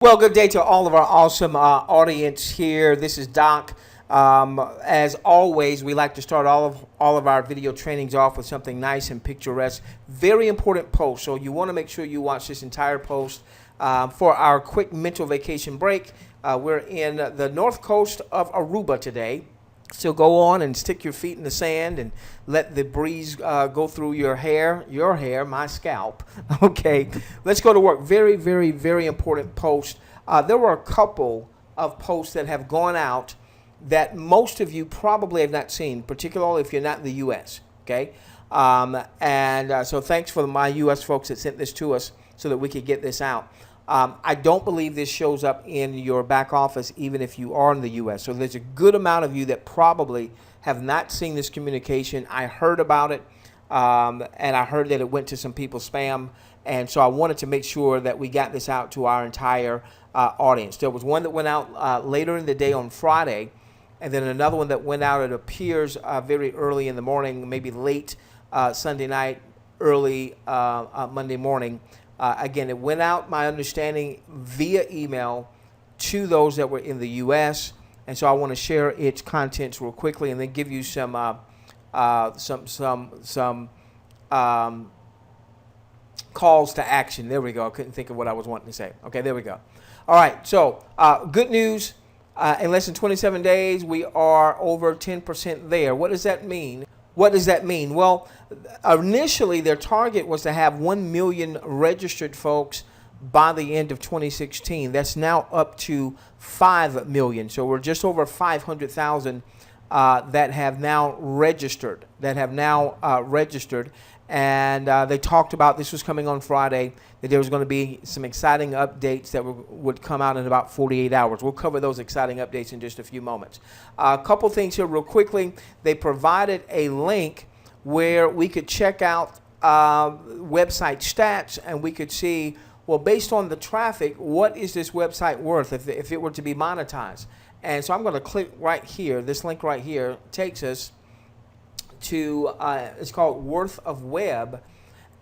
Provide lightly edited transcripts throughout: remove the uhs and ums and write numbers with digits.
Well, good day to all of our awesome audience here. This is Doc. As always, we like to start all of our video trainings off with something nice and picturesque. Very important post, so you want to make sure you watch this entire post for our quick mental vacation break. We're in the north coast of Aruba today. So go on and stick your feet in the sand and let the breeze go through your hair, my scalp. Okay, let's go to work. Very, very, very important post. There were a couple of posts that have gone out that most of you probably have not seen, particularly if you're not in the U.S., okay? So thanks for my U.S. folks that sent this to us so that we could get this out. I don't believe this shows up in your back office, even if you are in the U.S. So there's a good amount of you that probably have not seen this communication. I heard about it, and I heard that it went to some people's spam. And so I wanted to make sure that we got this out to our entire audience. There was one that went out later in the day on Friday, and then another one that went out, it appears, very early in the morning, maybe late Sunday night, early Monday morning. Again, it went out, my understanding, via email to those that were in the U.S. And so I want to share its contents real quickly and then give you some calls to action. There we go. I couldn't think of what I was wanting to say. Okay, there we go. All right, so good news. In less than 27 days, we are over 10% there. What does that mean? What does that mean? Well, initially their target was to have 1 million registered folks by the end of 2016. That's now up to 5 million. So we're just over 500,000 that have now registered. And they talked about, this was coming on Friday, that there was going to be some exciting updates that would come out in about 48 hours. We'll cover those exciting updates in just a few moments. A couple things here real quickly. They provided a link where we could check out website stats, and we could see, well, based on the traffic, what is this website worth if it were to be monetized? And so I'm going to click right here. This link right here takes us to, it's called Worth of Web.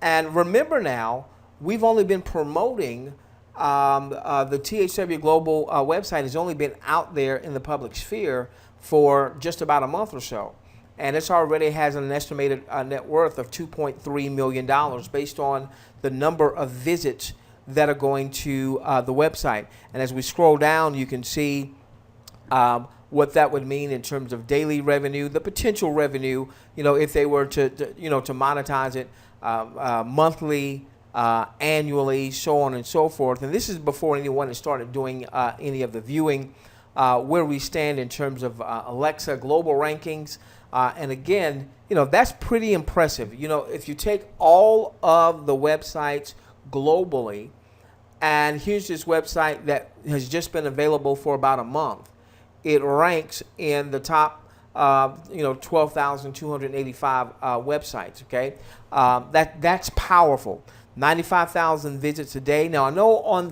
And remember now, we've only been promoting the THW Global website has only been out there in the public sphere for just about a month or so. And it's already has an estimated net worth of $2.3 million based on the number of visits that are going to the website. And as we scroll down, you can see what that would mean in terms of daily revenue, the potential revenue, if they were to monetize it monthly, annually, so on and so forth. And this is before anyone has started doing any of the viewing, where we stand in terms of Alexa global rankings. And again, that's pretty impressive. If you take all of the websites globally, and here's this website that has just been available for about a month, it ranks in the top 12,285 websites. Okay, that's powerful. 95,000 visits a day. Now I know on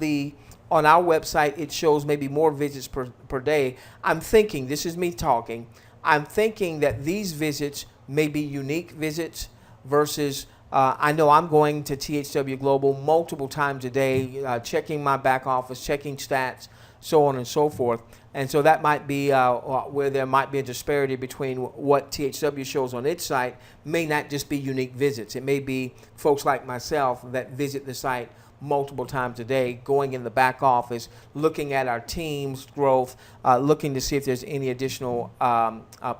our website it shows maybe more visits per day. I'm thinking, this is me talking, I'm thinking that these visits may be unique visits versus I know I'm going to THW Global multiple times a day, checking my back office, checking stats, so on and so forth. And so that might be where there might be a disparity between what THW shows on its site. May not just be unique visits. It may be folks like myself that visit the site multiple times a day, going in the back office, looking at our team's growth, looking to see if there's any additional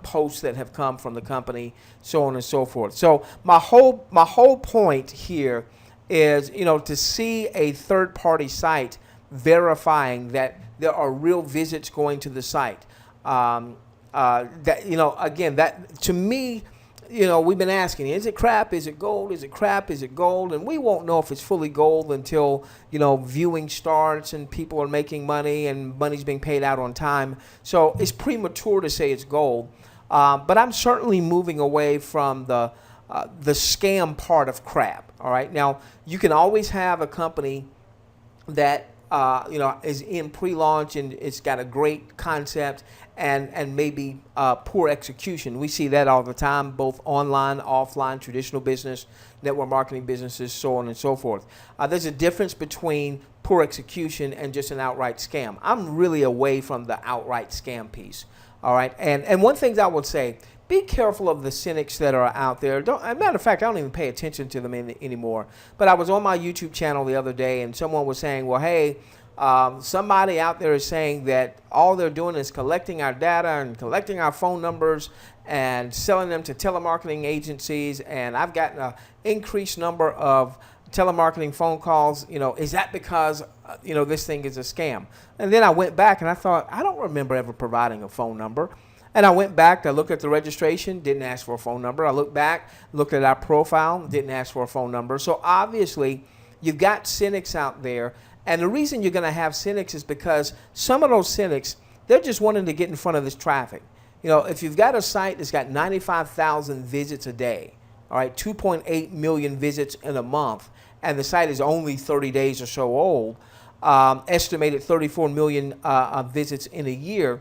posts that have come from the company, so on and so forth. So my whole point here is, to see a third-party site verifying that there are real visits going to the site. Again, that to me, we've been asking, is it crap? Is it gold? Is it crap? Is it gold? And we won't know if it's fully gold until, viewing starts and people are making money and money's being paid out on time. So it's premature to say it's gold. But I'm certainly moving away from the scam part of crap. All right. Now, you can always have a company that is in pre-launch and it's got a great concept and maybe poor execution. We see that all the time, both online, offline, traditional business, network marketing businesses, so on and so forth. There's a difference between poor execution and just an outright scam. I'm really away from the outright scam piece. All right, and one thing I would say, be careful of the cynics that are out there. As a matter of fact, I don't even pay attention to them anymore. But I was on my YouTube channel the other day, and someone was saying, well, hey, somebody out there is saying that all they're doing is collecting our data and collecting our phone numbers and selling them to telemarketing agencies, and I've gotten an increased number of telemarketing phone calls. Is that because this thing is a scam? And then I went back and I thought, I don't remember ever providing a phone number. And I went back, I looked at the registration, didn't ask for a phone number. I looked back, looked at our profile, didn't ask for a phone number. So obviously, you've got cynics out there. And the reason you're going to have cynics is because some of those cynics, they're just wanting to get in front of this traffic. If you've got a site that's got 95,000 visits a day, all right, 2.8 million visits in a month, and the site is only 30 days or so old, estimated 34 million visits in a year,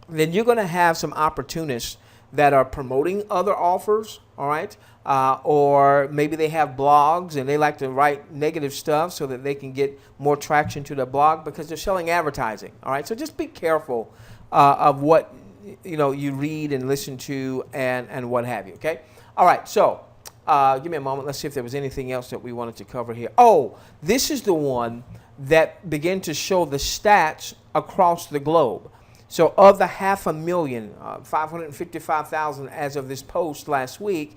then you're going to have some opportunists that are promoting other offers, all right? Or maybe they have blogs and they like to write negative stuff so that they can get more traction to their blog because they're selling advertising, all right? So just be careful of what you read and listen to and what have you, okay? All right, so give me a moment. Let's see if there was anything else that we wanted to cover here. Oh, this is the one that began to show the stats across the globe. So of the 500,000, 555,000 as of this post last week,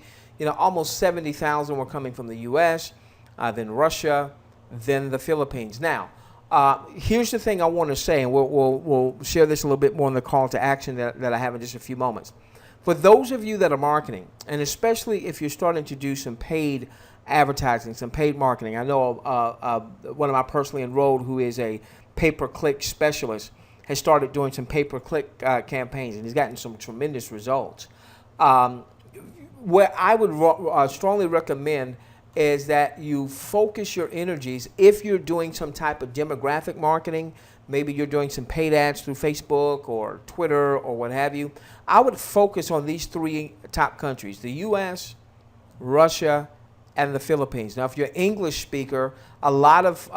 almost 70,000 were coming from the U.S., then Russia, then the Philippines. Now, here's the thing I want to say, and we'll share this a little bit more in the call to action that I have in just a few moments. For those of you that are marketing, and especially if you're starting to do some paid advertising, some paid marketing. I know one of my personally enrolled who is a pay-per-click specialist has started doing some pay-per-click campaigns, and he's gotten some tremendous results. What I would strongly recommend is that you focus your energies, if you're doing some type of demographic marketing, maybe you're doing some paid ads through Facebook or Twitter or what have you, I would focus on these three top countries, the U.S., Russia, and the Philippines. Now, if you're an English speaker, a lot of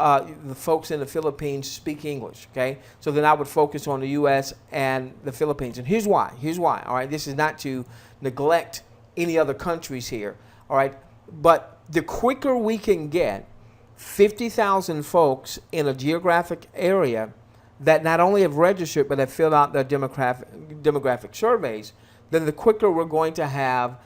the folks in the Philippines speak English, okay? So then I would focus on the U.S. and the Philippines. And here's why, all right? This is not to neglect any other countries here, all right? But the quicker we can get 50,000 folks in a geographic area that not only have registered, but have filled out their demographic surveys, then the quicker we're going to have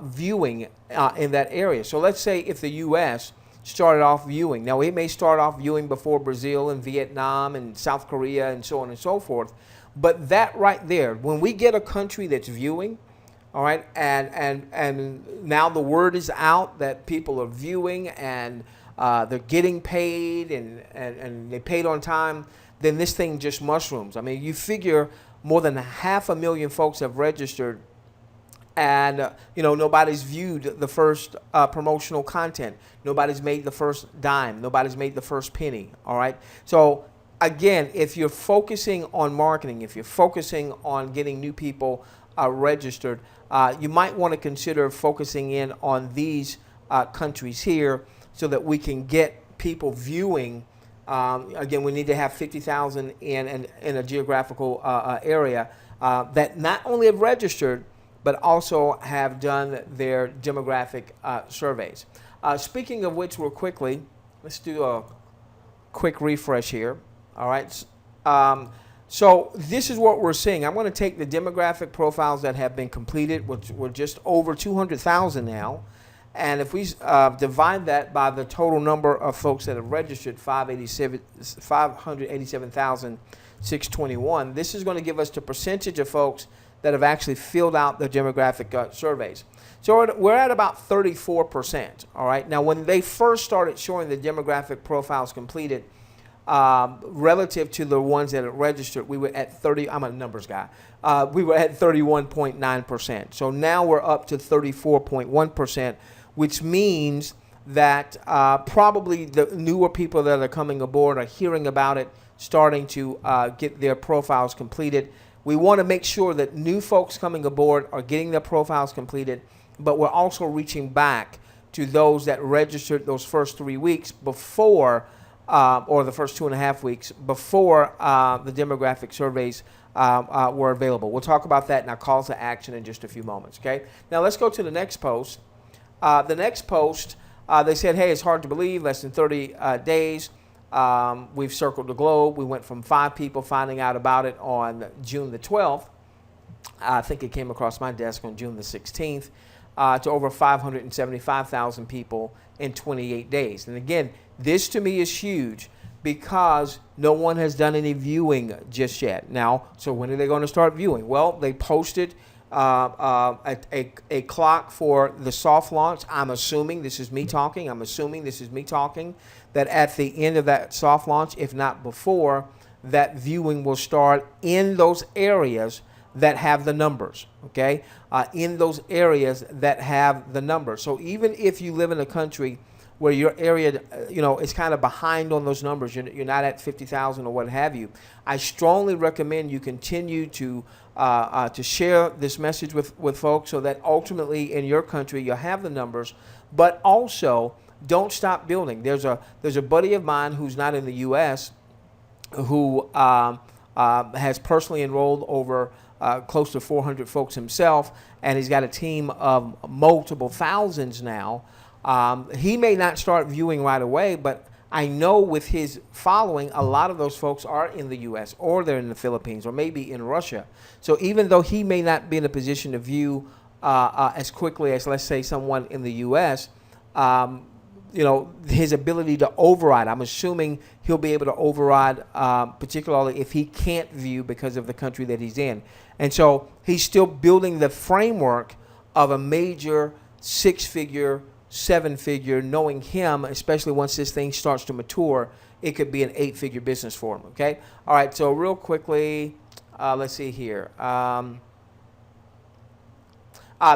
viewing in that area. So let's say if the U.S. started off viewing. Now, it may start off viewing before Brazil and Vietnam and South Korea and so on and so forth. But that right there, when we get a country that's viewing, all right, and now the word is out that people are viewing and they're getting paid and they paid on time, then this thing just mushrooms. I mean, you figure more than 500,000 folks have registered, and nobody's viewed the first promotional content. Nobody's made the first dime. Nobody's made the first penny. All right. So again, if you're focusing on marketing, if you're focusing on getting new people registered, you might want to consider focusing in on these countries here so that we can get people viewing. Again, we need to have 50,000 in a geographical area that not only have registered, but also have done their demographic surveys. Speaking of which, real quickly, let's do a quick refresh here. All right. So this is what we're seeing. I'm going to take the demographic profiles that have been completed, which were just over 200,000 now. And if we divide that by the total number of folks that have registered, 587,621, this is going to give us the percentage of folks that have actually filled out the demographic surveys. So we're at about 34%, all right? Now, when they first started showing the demographic profiles completed, relative to the ones that are registered, we were at 30, I'm a numbers guy, we were at 31.9%. So now we're up to 34.1%, which means that probably the newer people that are coming aboard are hearing about it, starting to get their profiles completed. We want to make sure that new folks coming aboard are getting their profiles completed, but we're also reaching back to those that registered those first 3 weeks before, or the first 2.5 weeks before the demographic surveys were available. We'll talk about that in our calls to action in just a few moments, okay? Now let's go to the next post. The next post, they said, hey, it's hard to believe, less than 30 days. We've circled the globe. We went from 5 people finding out about it on June the 12th. I think it came across my desk on June the 16th, to over 575,000 people in 28 days. And again, this to me is huge because no one has done any viewing just yet. Now, so when are they going to start viewing? Well, they posted a clock for the soft launch. I'm assuming, this is me talking, that at the end of that soft launch, if not before, that viewing will start in those areas that have the numbers, okay? In those areas that have the numbers. So even if you live in a country where your area, is kind of behind on those numbers, you're not at 50,000 or what have you, I strongly recommend you continue to share this message with folks so that ultimately in your country you'll have the numbers, but also don't stop building. There's a buddy of mine who's not in the U.S. who has personally enrolled over close to 400 folks himself, and he's got a team of multiple thousands now. He may not start viewing right away, but I know with his following, a lot of those folks are in the U.S. or they're in the Philippines or maybe in Russia. So even though he may not be in a position to view as quickly as, let's say, someone in the U.S., his ability to override, I'm assuming he'll be able to override, particularly if he can't view because of the country that he's in. And so he's still building the framework of a major 6-figure, 7-figure, knowing him, especially once this thing starts to mature, it could be an 8-figure business for him, okay? All right, so real quickly, let's see here.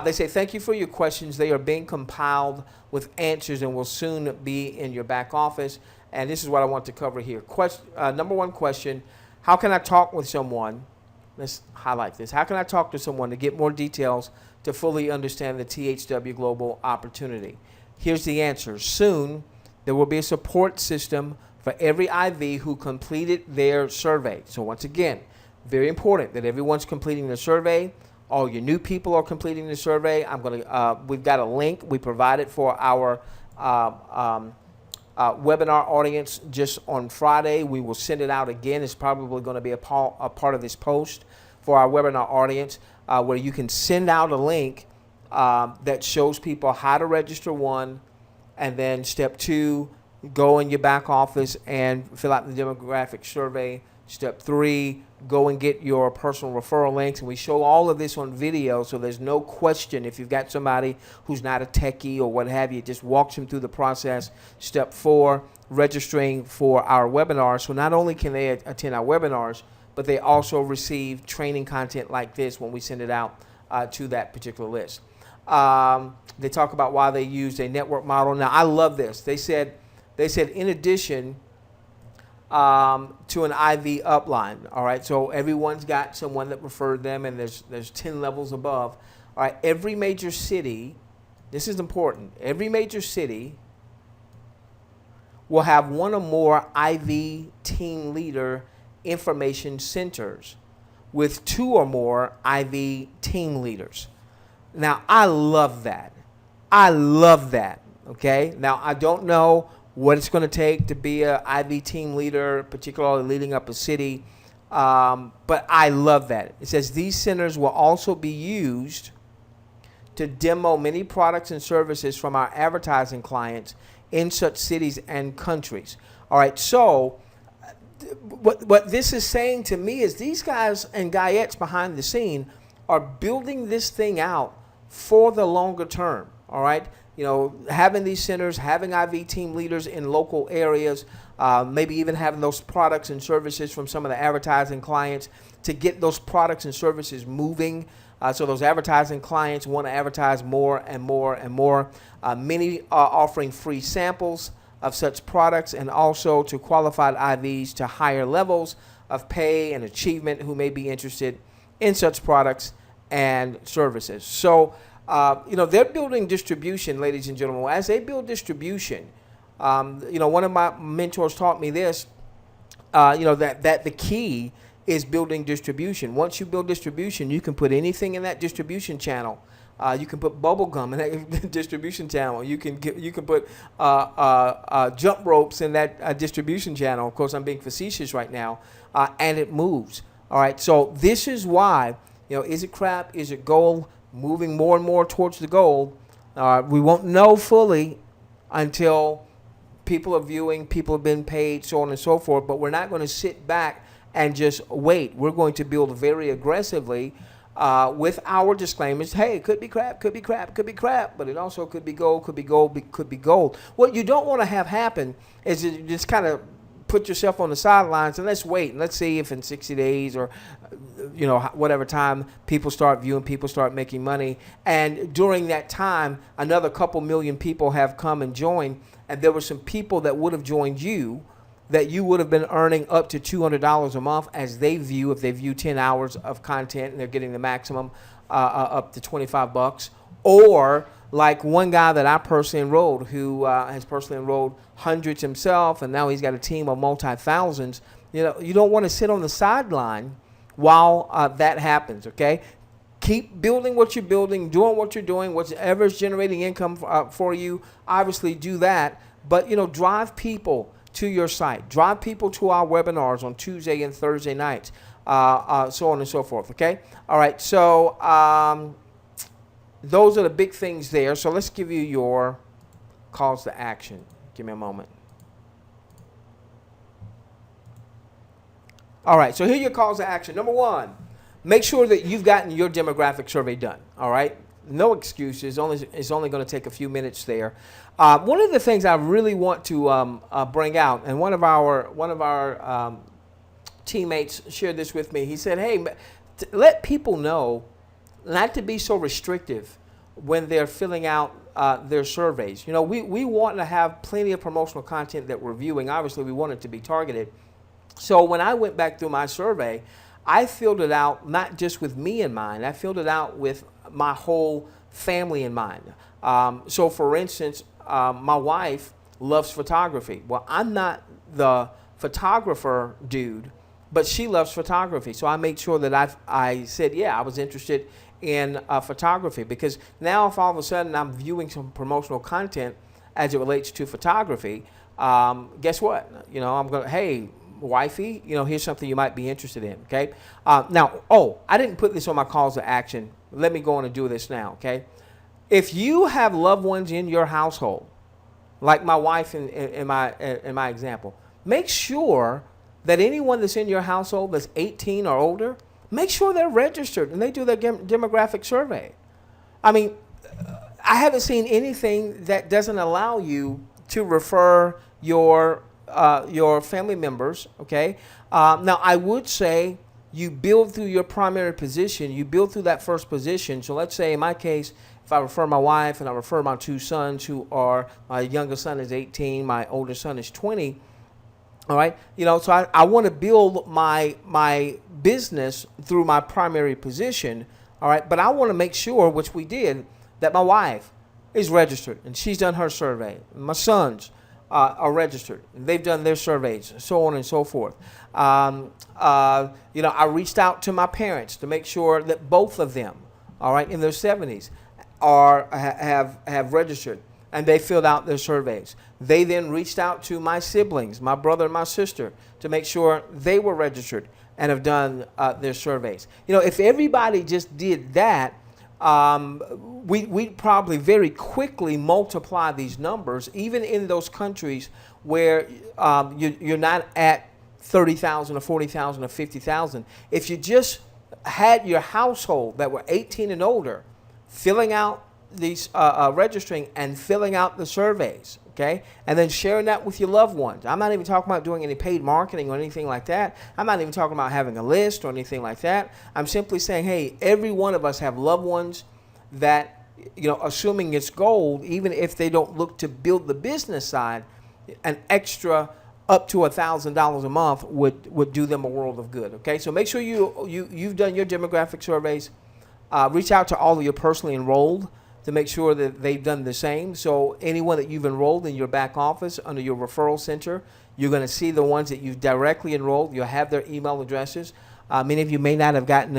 They say, thank you for your questions. They are being compiled with answers and will soon be in your back office. And this is what I want to cover here. Number one question, how can I talk with someone? Let's highlight this. How can I talk to someone to get more details to fully understand the THW Global opportunity? Here's the answer. Soon, there will be a support system for every IV who completed their survey. So once again, very important that everyone's completing the survey. All your new people are completing the survey. We've got a link we provided for our webinar audience just on Friday. We will send it out again. It's probably going to be a part of this post for our webinar audience, where you can send out a link that shows people how to register one, and then step 2, go in your back office and fill out the demographic survey. Step 3, go and get your personal referral links. And we show all of this on video, so there's no question if you've got somebody who's not a techie or what have you, it just walks them through the process. Step 4, registering for our webinars. So not only can they attend our webinars, but they also receive training content like this when we send it out to that particular list. They talk about why they used a network model. Now, I love this. They said in addition to an IV upline. All right, so everyone's got someone that referred them, and there's 10 levels above. All right, every major city, this is important, every major city will have one or more IV team leader information centers with 2 or more IV team leaders. Now, I love that. Okay, now I don't know what it's going to take to be an IV team leader, particularly leading up a city. But I love that. It says these centers will also be used to demo many products and services from our advertising clients in such cities and countries. All right, so what this is saying to me is these guys and guyettes behind the scene are building this thing out for the longer term, all right? Having these centers, having IV team leaders in local areas, maybe even having those products and services from some of the advertising clients to get those products and services moving So those advertising clients want to advertise more and more and more. Many are offering free samples of such products, and also to qualified IVs to higher levels of pay and achievement who may be interested in such products and services. So, they're building distribution, ladies and gentlemen. As they build distribution, one of my mentors taught me this, that the key is building distribution. Once you build distribution, you can put anything in that distribution channel. You can put bubble gum in that distribution channel. You can put jump ropes in that distribution channel. Of course, I'm being facetious right now, and it moves. All right. So this is why, is it crap? Is it gold? Moving more and more towards the gold. We won't know fully until people are viewing, people have been paid, so on and so forth. But we're not going to sit back and just wait. We're going to build very aggressively with our disclaimers. Hey, it could be crap, could be crap, could be crap, but it also could be gold, could be gold, could be gold. What you don't want to have happen is you just kind of put yourself on the sidelines and let's wait and let's see if in 60 days or whatever time people start viewing, people start making money, and during that time another couple million people have come and joined, and there were some people that would have joined you that you would have been earning up to $200 a month as they view, if they view 10 hours of content and they're getting the maximum up to $25. Or like one guy that I personally enrolled who has personally enrolled hundreds himself, and now he's got a team of multi-thousands. You don't want to sit on the sideline while that happens, okay? Keep building what you're building, doing what you're doing, whatever is generating income for you. Obviously do that, but drive people to your site. Drive people to our webinars on Tuesday and Thursday nights, so on and so forth, okay? All right, so those are the big things there. So let's give you your calls to action. Give me a moment. All right, so here are your calls to action. Number one, make sure that you've gotten your demographic survey done, all right? No excuses. It's only going to take a few minutes there. One of the things I really want to bring out, and one of our teammates shared this with me. He said, "Hey, let people know not to be so restrictive when they're filling out their surveys. We want to have plenty of promotional content that we're viewing. Obviously, we want it to be targeted. So when I went back through my survey, I filled it out not just with me in mind. I filled it out with my whole family in mind. So for instance, my wife loves photography. Well, I'm not the photographer dude, but she loves photography. So I made sure that I said, yeah, I was interested in photography, because now if all of a sudden I'm viewing some promotional content as it relates to photography, guess what? I'm going to, hey, wifey, here's something you might be interested in, okay? Now, I didn't put this on my calls to action. Let me go on and do this now, okay? If you have loved ones in your household, like my wife in my example, make sure that anyone that's in your household that's 18 or older, make sure they're registered and they do their demographic survey. I mean, I haven't seen anything that doesn't allow you to refer your family members, okay? Now, I would say you build through your primary position. You build through that first position. So let's say in my case, if I refer my wife and I refer my two sons who are, my younger son is 18, my older son is 20, all right? So I want to build my business through my primary position, all right? But I want to make sure, which we did, that my wife is registered and she's done her survey. My sons are registered. They've done their surveys, so on and so forth. I reached out to my parents to make sure that both of them, all right, in their 70s, have registered, and they filled out their surveys. They then reached out to my siblings, my brother and my sister, to make sure they were registered and have done their surveys. If everybody just did that, we'd probably very quickly multiply these numbers, even in those countries where you're not at 30,000 or 40,000 or 50,000. If you just had your household that were 18 and older filling out these, registering and filling out the surveys, okay? And then sharing that with your loved ones. I'm not even talking about doing any paid marketing or anything like that. I'm not even talking about having a list or anything like that. I'm simply saying, hey, every one of us have loved ones that, assuming it's gold, even if they don't look to build the business side, an extra up to $1,000 a month would do them a world of good. Okay, so make sure you've done your demographic surveys. Reach out to all of your personally enrolled to make sure that they've done the same. So anyone that you've enrolled in your back office under your referral center, you're going to see the ones that you've directly enrolled. You'll have their email addresses. Many of you may not have gotten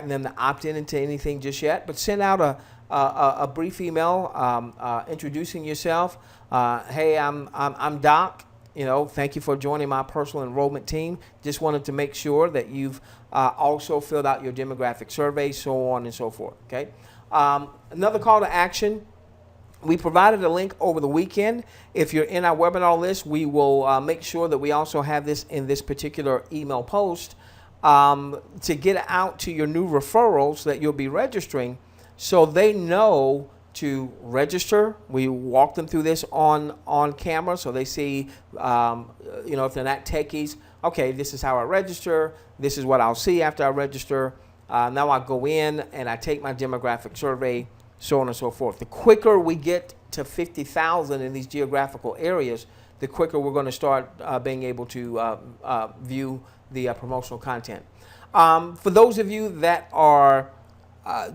them to opt into anything just yet, but send out a brief email introducing yourself. Hey, I'm Doc. Thank you for joining my personal enrollment team. Just wanted to make sure that you've also filled out your demographic survey, so on and so forth. Okay. Another call to action. We provided a link over the weekend. If you're in our webinar list, we will make sure that we also have this in this particular email post to get out to your new referrals that you'll be registering, so they know to register. We walk them through this on camera, so they see, if they're not techies, okay, this is how I register. This is what I'll see after I register. Now I go in and I take my demographic survey, so on and so forth. The quicker we get to 50,000 in these geographical areas, the quicker we're going to start being able to view the promotional content. For those of you that are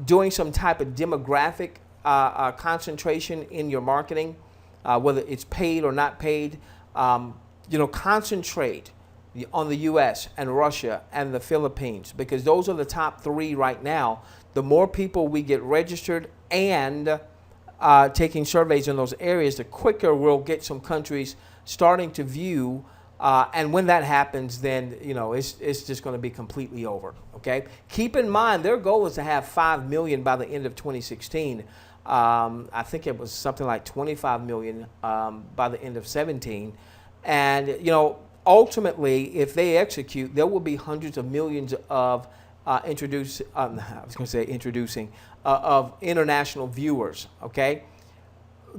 doing some type of demographic concentration in your marketing, whether it's paid or not paid, concentrate on the U.S. and Russia and the Philippines, because those are the top three right now. The more people we get registered and taking surveys in those areas, the quicker we'll get some countries starting to view. And when that happens, then it's just going to be completely over. Okay. Keep in mind their goal is to have 5 million by the end of 2016. I think it was something like 25 million by the end of 17. And ultimately, if they execute, there will be hundreds of millions of of international viewers. Okay.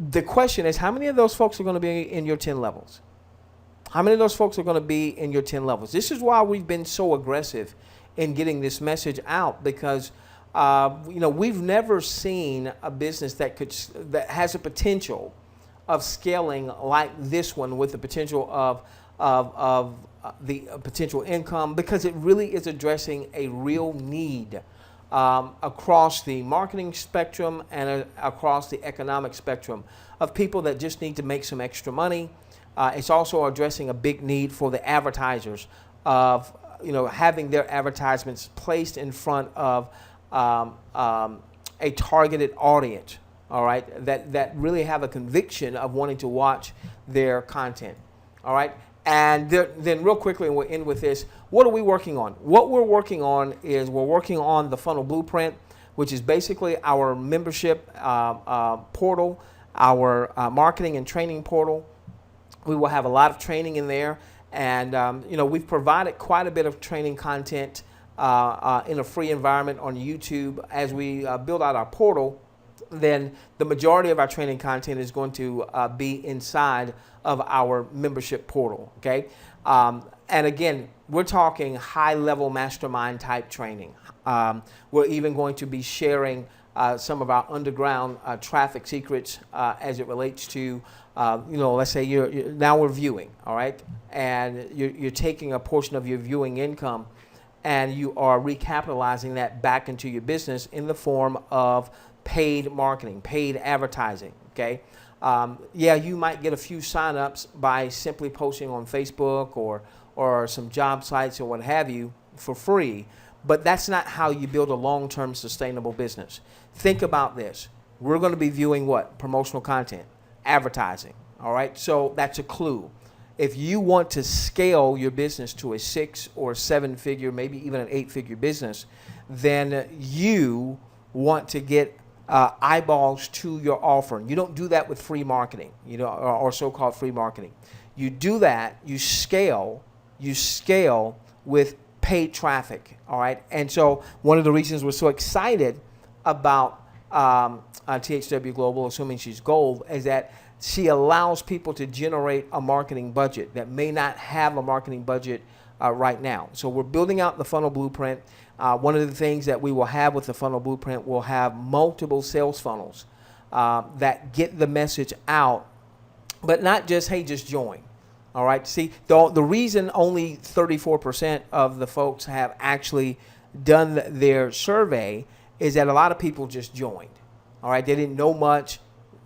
The question is, how many of those folks are going to be in your 10 levels? How many of those folks are going to be in your 10 levels? This is why we've been so aggressive in getting this message out, because we've never seen a business that has a potential of scaling like this one, with the potential of the potential income, because it really is addressing a real need across the marketing spectrum and across the economic spectrum of people that just need to make some extra money. It's also addressing a big need for the advertisers of having their advertisements placed in front of a targeted audience. All right, that really have a conviction of wanting to watch their content. All right, and then real quickly, and we'll end with this. What are we working on? What we're working on is we're working on the funnel blueprint, which is basically our membership portal, our marketing and training portal. We will have a lot of training in there, and we've provided quite a bit of training content in a free environment on YouTube. As we build out our portal, then the majority of our training content is going to be inside of our membership portal. Okay, and again, we're talking high-level mastermind type training. We're even going to be sharing some of our underground traffic secrets as it relates to, let's say now we're viewing, all right, and you're taking a portion of your viewing income and you are recapitalizing that back into your business in the form of paid marketing, paid advertising. Okay, you might get a few signups by simply posting on Facebook or some job sites or what have you for free. But that's not how you build a long-term sustainable business. Think about this. We're going to be viewing what? Promotional content, advertising. All right. So that's a clue. If you want to scale your business to a 6 or 7 figure, maybe even an 8-figure business, then you want to get eyeballs to your offering. You don't do that with free marketing, or so-called free marketing. You do that. You scale with paid traffic. All right. And so one of the reasons we're so excited about THW Global, assuming she's gold, is that she allows people to generate a marketing budget that may not have a marketing budget right now. So we're building out the funnel blueprint. One of the things that we will have with the funnel blueprint, we'll have multiple sales funnels that get the message out, but not just, hey, just join. All right. See, the reason only 34% of the folks have actually done their survey is that a lot of people just joined. All right. They didn't know much.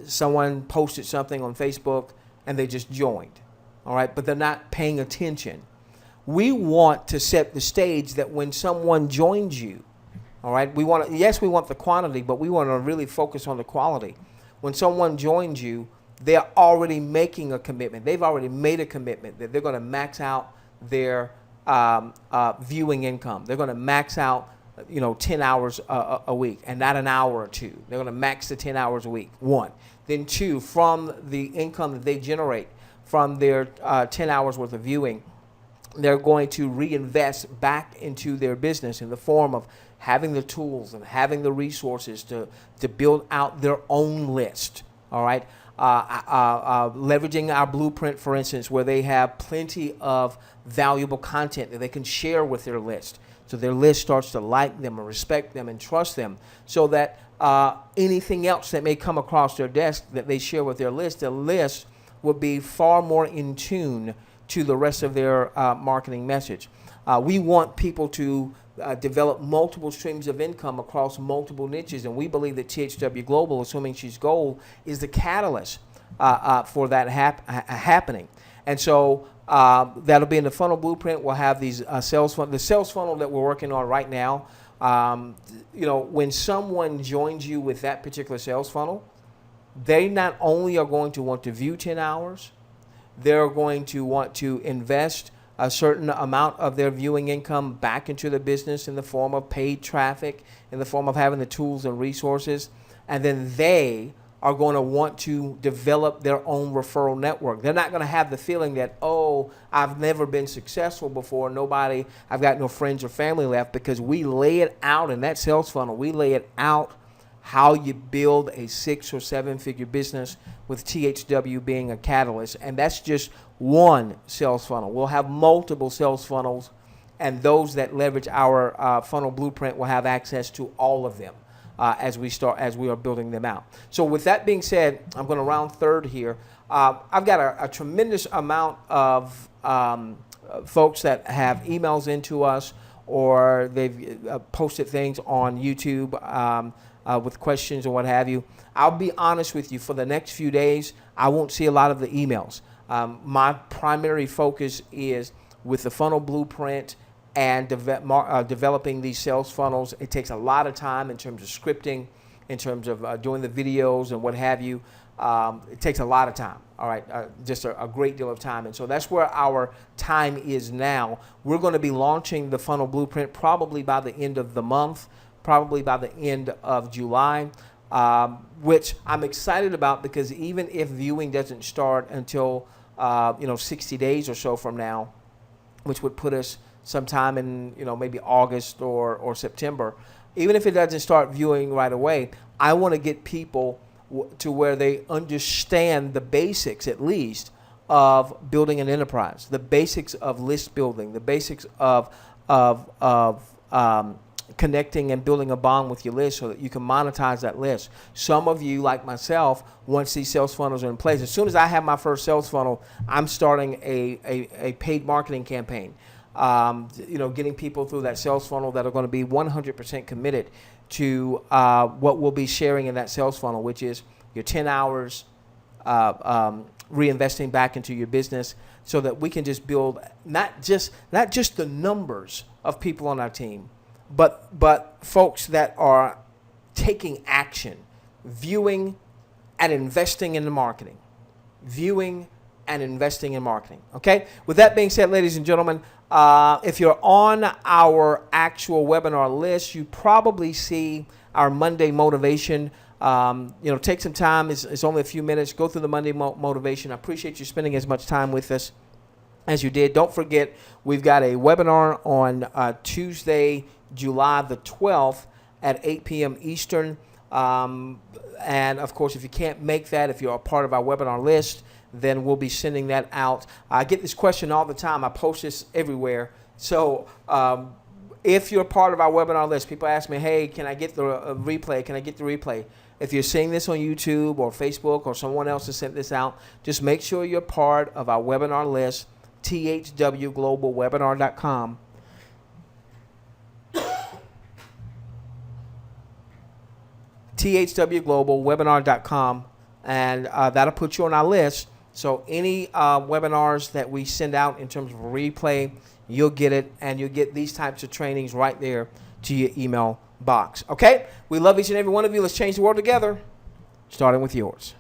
Someone posted something on Facebook and they just joined. All right. But they're not paying attention. We want to set the stage that when someone joins you, all right, we want the quantity, but we want to really focus on the quality. When someone joins you, they're already making a commitment. They've already made a commitment that they're going to max out their viewing income. They're going to max out, 10 hours a week and not an hour or two. They're going to max the 10 hours a week, one. Then two, from the income that they generate from their 10 hours worth of viewing, they're going to reinvest back into their business in the form of having the tools and having the resources to build out their own list. All right. Leveraging our blueprint, for instance, where they have plenty of valuable content that they can share with their list. So their list starts to like them and respect them and trust them, so that anything else that may come across their desk that they share with their list will be far more in tune to the rest of their marketing message. We want people to develop multiple streams of income across multiple niches, and we believe that THW Global, assuming she's gold, is the catalyst for that happening. And so that'll be in the funnel blueprint. We'll have these the sales funnel that we're working on right now. When someone joins you with that particular sales funnel, they not only are going to want to view 10 hours, they're going to want to invest a certain amount of their viewing income back into the business in the form of paid traffic, in the form of having the tools and resources. And then they are going to want to develop their own referral network. They're not going to have the feeling that, oh, I've never been successful before. I've got no friends or family left, because we lay it out in that sales funnel. We lay it out how you build a 6 or 7 figure business with THW being a catalyst. And that's just one sales funnel. We'll have multiple sales funnels, and those that leverage our funnel blueprint will have access to all of them as we are building them out. So with that being said, I'm going to round third here. I've got a tremendous amount of folks that have emails into us, or they've posted things on YouTube with questions or what have you. I'll be honest with you, for the next few days, I won't see a lot of the emails. My primary focus is with the funnel blueprint and developing these sales funnels. It takes a lot of time in terms of scripting, in terms of doing the videos and what have you. It takes a lot of time, all right, just a great deal of time. And so that's where our time is now. We're going to be launching the funnel blueprint probably by the end of the month, probably by the end of July, which I'm excited about, because even if viewing doesn't start until 60 days or so from now, which would put us sometime in maybe August or September, even if it doesn't start viewing right away, I want to get people to where they understand the basics, at least, of building an enterprise, the basics of list building, the basics of connecting and building a bond with your list so that you can monetize that list. Some of you, like myself, once these sales funnels are in place, as soon as I have my first sales funnel, I'm starting a paid marketing campaign. Getting people through that sales funnel that are going to be 100% committed to what we'll be sharing in that sales funnel, which is your 10 hours reinvesting back into your business, so that we can just build not just the numbers of people on our team, but folks that are taking action, viewing and investing in the marketing, viewing and investing in marketing. Okay. With that being said, ladies and gentlemen, if you're on our actual webinar list, you probably see our Monday motivation. Take some time. It's only a few minutes. Go through the Monday motivation. I appreciate you spending as much time with us as you did. Don't forget, we've got a webinar on Tuesday, July the 12th at 8 p.m. Eastern And of course, if you can't make that, if you're a part of our webinar list, then we'll be sending that out. I get this question all the time. I post this everywhere. So if you're part of our webinar list, people ask me, hey, can I get the replay? Can I get the replay? If you're seeing this on YouTube or Facebook or someone else has sent this out, just make sure you're part of our webinar list, THWGlobalWebinar.com. THWGlobalWebinar.com, and that'll put you on our list. So any webinars that we send out in terms of replay, you'll get it, and you'll get these types of trainings right there to your email box. Okay? We love each and every one of you. Let's change the world together, starting with yours.